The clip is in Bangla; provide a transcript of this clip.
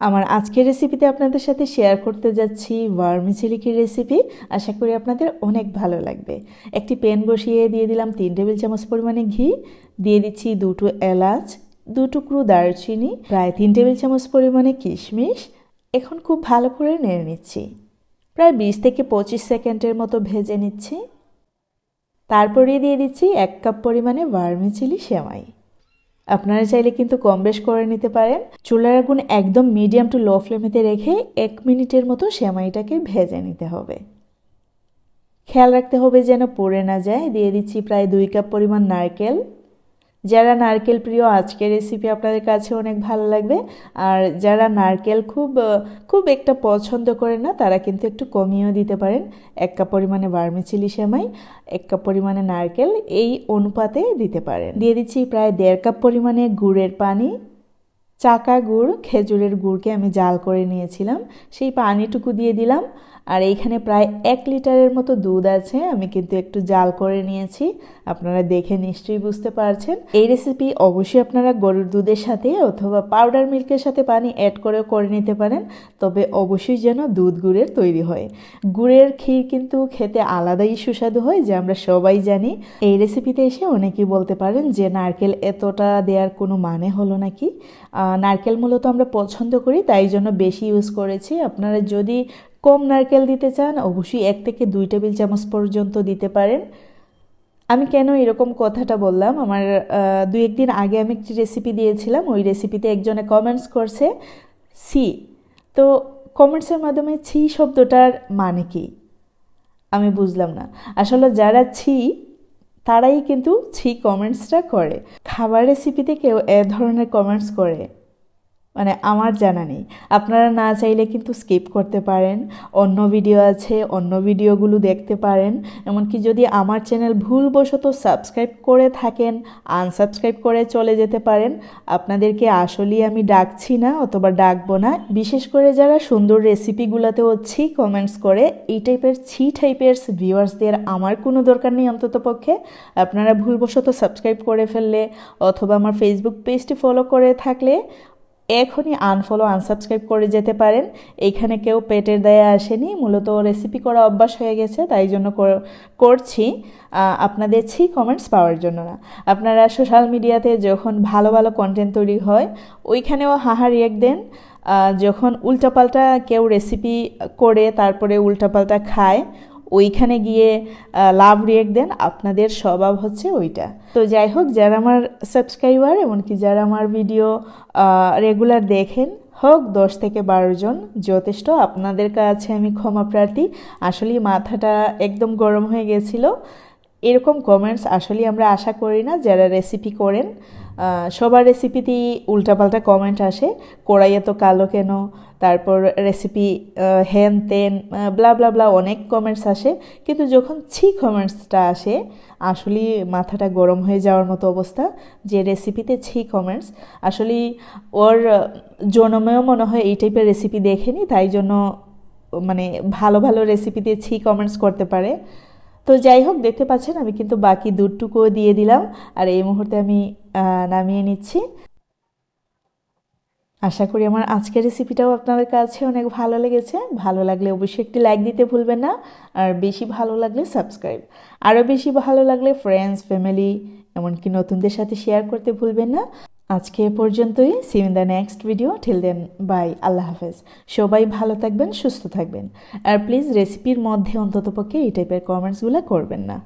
আমার আজকের রেসিপিতে আপনাদের সাথে শেয়ার করতে যাচ্ছি ভার্মিসেলি ক্ষীর রেসিপি। আশা করি আপনাদের অনেক ভালো লাগবে। একটি প্যান বসিয়ে দিয়ে দিলাম 3 টেবিল চামচ পরিমাণে ঘি, দিয়ে দিচ্ছি 2টো এলাচ, 2 টুকরো দারচিনি, প্রায় 3 টেবিল চামচ পরিমাণে কিশমিশ। এখন খুব ভালো করে নেড়ে নিচ্ছি, প্রায় 20 থেকে 25 সেকেন্ডের মতো ভেজে নিচ্ছি। তারপরে দিয়ে দিচ্ছি 1 কাপ পরিমাণে ভার্মিসেলি সেমাই। আপনারা চাইলে কিন্তু কম বেশ করে নিতে পারেন। চুলার আগুন একদম মিডিয়াম টু লো ফ্লেমেতে রেখে 1 মিনিটের মতো সেমাইটাকে ভেজে নিতে হবে। খেয়াল রাখতে হবে যেন পুড়ে না যায়। দিয়ে দিচ্ছি প্রায় 2 কাপ পরিমাণ নারকেল। যারা নারকেল প্রিয় আজকের রেসিপি আপনাদের কাছে অনেক ভালো লাগবে। আর যারা নারকেল খুব একটা পছন্দ করে না তারা কিন্তু একটু কমিয়েও দিতে পারেন। 1 কাপ পরিমাণে ভার্মিসেলি সেমাই, 1 কাপ পরিমাণে নারকেল, এই অনুপাতে দিতে পারেন। দিয়ে দিচ্ছি প্রায় 1.5 কাপ পরিমাণে গুড়ের পানি। চাকা গুড়, খেজুরের গুড়কে আমি জাল করে নিয়েছিলাম, সেই পানিটুকু দিয়ে দিলাম। আর এইখানে প্রায় 1 লিটারের মতো দুধ আছে, আমি কিন্তু একটু জাল করে নিয়েছি। আপনারা দেখে নিশ্চয়ই বুঝতে পারছেন। এই রেসিপি অবশ্যই আপনারা গরুর দুধের সাথে অথবা পাউডার মিল্কের সাথে পানি অ্যাড করেও করে নিতে পারেন, তবে অবশ্যই যেন দুধ গুড়ের তৈরি হয়। গুড়ের ক্ষীর কিন্তু খেতে আলাদাই সুস্বাদু হয়, যে আমরা সবাই জানি। এই রেসিপিতে এসে অনেকেই বলতে পারেন যে নারকেল এতটা দেওয়ার কোনো মানে হলো নাকি। নারকেল মূলত আমরা পছন্দ করি, তাই জন্য বেশি ইউজ করেছি। আপনারা যদি কম নারকেল দিতে চান অবশ্যই 1 থেকে 2 টেবিল চামচ পর্যন্ত দিতে পারেন। আমি কেন এরকম কথাটা বললাম, আমার 2-1 দিন আগে আমি একটি রেসিপি দিয়েছিলাম, ওই রেসিপিতে একজনে কমেন্টস করছে ছি। তো কমেন্টসের মাধ্যমে ছি শব্দটার মানে কি আমি বুঝলাম না। আসলে যারা ছি তারাই কিন্তু ছি কমেন্টসটা করে। খাবার রেসিপিতে কেউ এ ধরনের কমেন্টস করে মানে আমার জানা নেই। আপনারা না চাইলে কিন্তু স্কিপ করতে পারেন, অন্য ভিডিও আছে, অন্য ভিডিওগুলো দেখতে পারেন। এমনকি যদি আমার চ্যানেল ভুলবশত সাবস্ক্রাইব করে থাকেন, আনসাবস্ক্রাইব করে চলে যেতে পারেন। আপনাদেরকে আসলেই আমি ডাকছি না অথবা ডাকবো না। বিশেষ করে যারা সুন্দর রেসিপিগুলোতেও ছি কমেন্টস করে, এই টাইপের ছি টাইপের ভিউয়ার্সদের আমার কোনো দরকার নেই। অন্তত পক্ষে আপনারা ভুলবশত সাবস্ক্রাইব করে ফেললে অথবা আমার ফেসবুক পেজটি ফলো করে থাকলে এখনই আনফলো আনসাবস্ক্রাইব করে যেতে পারেন। এইখানে কেউ পেটের দায়ে আসেনি, মূলত রেসিপি করা অভ্যাস হয়ে গেছে, তাই জন্য করছি, আপনাদের ছি কমেন্টস পাওয়ার জন্য না। আপনারা সোশ্যাল মিডিয়াতে যখন ভালো ভালো কন্টেন্ট তৈরি হয় ওইখানেও হাহা রিয়েক্ট দেন, যখন উল্টাপাল্টা কেউ রেসিপি করে তারপরে উল্টাপাল্টা খায় ওইখানে গিয়ে লাভ রিয়েক্ট দেন। আপনাদের স্বভাব হচ্ছে ওইটা। তো যাই হোক, যারা আমার সাবস্ক্রাইবার এমনকি যারা আমার ভিডিও রেগুলার দেখেন, হোক 10 থেকে 12 জন যথেষ্ট। আপনাদের কাছে আমি ক্ষমা প্রার্থী। আসলেই মাথাটা একদম গরম হয়ে গেছিল। এরকম কমেন্টস আসলে আমরা আশা করি না যারা রেসিপি করেন। সবার রেসিপিতেই উল্টাপাল্টা কমেন্ট আসে, কড়াই এত কালো কেন, তারপর রেসিপি হেন তেন ব্লা ব্লা ব্লা, অনেক কমেন্টস আসে। কিন্তু যখন ছি কমেন্টসটা আসে আসলে মাথাটা গরম হয়ে যাওয়ার মতো অবস্থা। যে রেসিপিতে ছি কমেন্টস, আসলে ওর জন্মেও মনে হয় এই টাইপের রেসিপি দেখেনি, তাই জন্য মানে ভালো ভালো রেসিপিতে ছি কমেন্টস করতে পারে। তো যাই হোক, দেখতে পাচ্ছেন আমি কিন্তু বাকি দুধটুকুও দিয়ে দিলাম। আর এই মুহূর্তে আমি নামিয়ে নিচ্ছি। আশা করি আমার আজকের রেসিপিটাও আপনাদের কাছে অনেক ভালো লেগেছে। ভালো লাগলে অবশ্যই একটি লাইক দিতে ভুলবেন না, আর বেশি ভালো লাগলে সাবস্ক্রাইব, আরও বেশি ভালো লাগলে ফ্রেন্ডস, ফ্যামিলি এমনকি নতুনদের সাথে শেয়ার করতে ভুলবেন না। আজকে এ পর্যন্তই। See in the next video. Till then bye, আল্লাহ হাফেজ। সবাই ভালো থাকবেন, সুস্থ থাকবেন। আর প্লিজ রেসিপির মধ্যে অন্ততপক্ষে এই টাইপের কমেন্টসগুলো করবেন না।